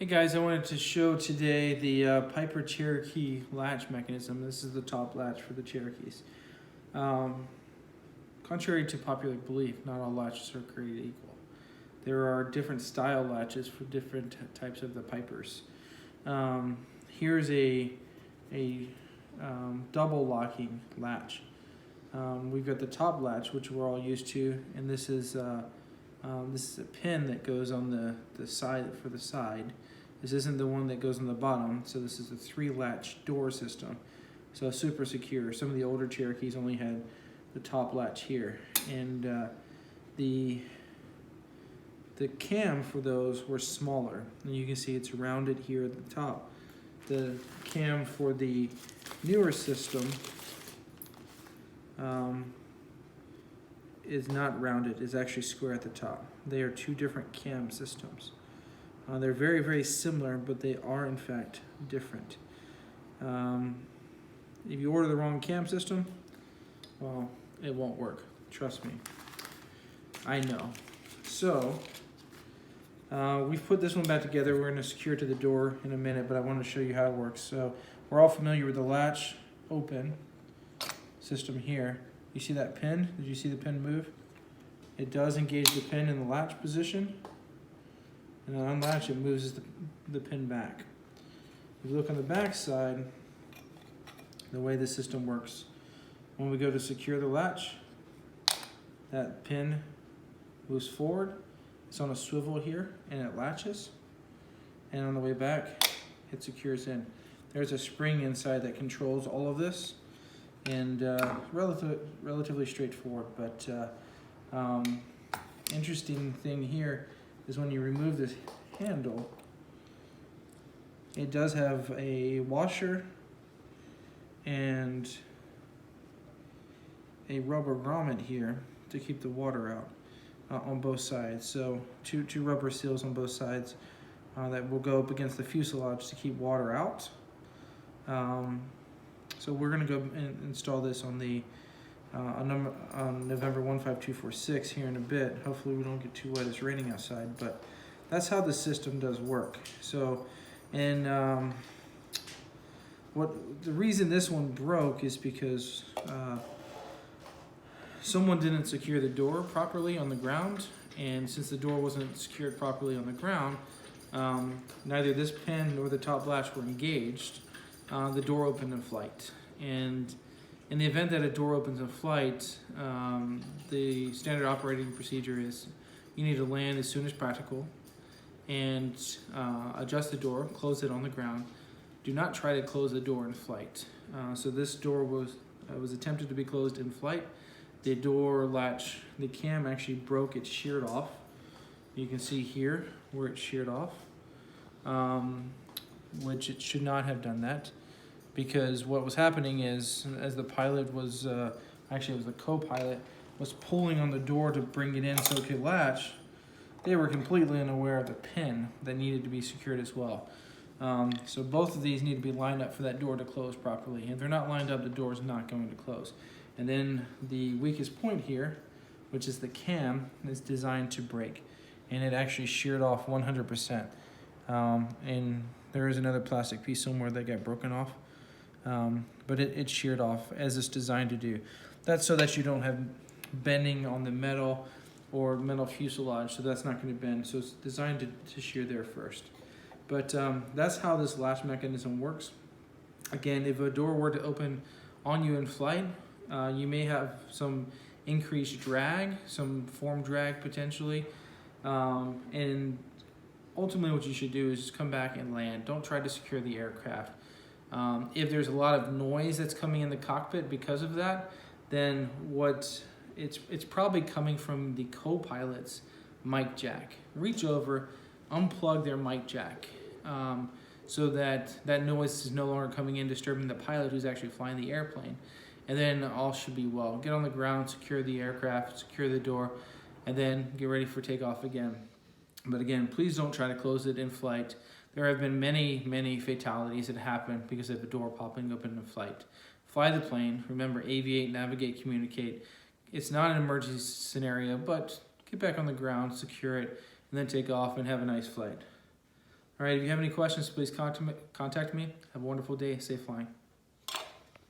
Hey guys, I wanted to show today the Piper Cherokee latch mechanism. This is the top latch for the Cherokees. Contrary to popular belief, not all latches are created equal. There are different style latches for different types of the Pipers. Here's a double locking latch. We've got the top latch, which we're all used to, and this is a pin that goes on the side for the side. This isn't the one that goes on the bottom, so this is a 3-latch door system. So super secure. Some of the older Cherokees only had the top latch here. And the cam for those were smaller. And you can see it's rounded here at the top. The cam for the newer system is not rounded, it's actually square at the top. They are two different cam systems. They're very, very similar, but they are in fact different. If you order the wrong cam system, well, it won't work. Trust me. I know. So, we've put this one back together. We're going to secure it to the door in a minute, but I want to show you how it works. So, we're all familiar with the latch open system here. You see that pin? Did you see the pin move? It does engage the pin in the latch position. And then unlatch, it moves the pin back. If you look on the back side, the way the system works, when we go to secure the latch, that pin moves forward. It's on a swivel here, and it latches. And on the way back, it secures in. There's a spring inside that controls all of this, and relatively straightforward. But interesting thing here is when you remove this handle, it does have a washer and a rubber grommet here to keep the water out on both sides. So two rubber seals on both sides that will go up against the fuselage to keep water out. So we're going to go and install this on the on November 15246 here in a bit. Hopefully we don't get too wet. It's raining outside, but that's how the system does work. So, and the reason this one broke is because someone didn't secure the door properly on the ground, and since the door wasn't secured properly on the ground, neither this pin nor the top latch were engaged. The door opened in flight, and in the event that a door opens in flight, the standard operating procedure is you need to land as soon as practical and adjust the door, close it on the ground. Do not try to close the door in flight. So this door was attempted to be closed in flight. The door latch, the cam actually broke, it sheared off. You can see here where it sheared off, which it should not have done that. Because what was happening is, as the pilot was, actually it was the co-pilot, was pulling on the door to bring it in so it could latch, they were completely unaware of the pin that needed to be secured as well. So both of these need to be lined up for that door to close properly. If they're not lined up, the door is not going to close. And then the weakest point here, which is the cam, is designed to break. And it actually sheared off 100%. And there is another plastic piece somewhere that got broken off. But it sheared off as it's designed to do. That's so that you don't have bending on the metal or metal fuselage, so that's not going to bend. So it's designed to shear there first. But that's how this latch mechanism works. Again, if a door were to open on you in flight, you may have some increased drag, some form drag potentially. And ultimately what you should do is just come back and land. Don't try to secure the aircraft. If there's a lot of noise that's coming in the cockpit because of that, then it's probably coming from the co-pilot's mic jack. Reach over, unplug their mic jack, so that noise is no longer coming in, disturbing the pilot who's actually flying the airplane. And then all should be well. Get on the ground, secure the aircraft, secure the door, and then get ready for takeoff again. But again, please don't try to close it in flight. There have been many, many fatalities that happen because of a door popping open in flight. Fly the plane. Remember, aviate, navigate, communicate. It's not an emergency scenario, but get back on the ground, secure it, and then take off and have a nice flight. All right, if you have any questions, please contact me. Have a wonderful day. Safe flying.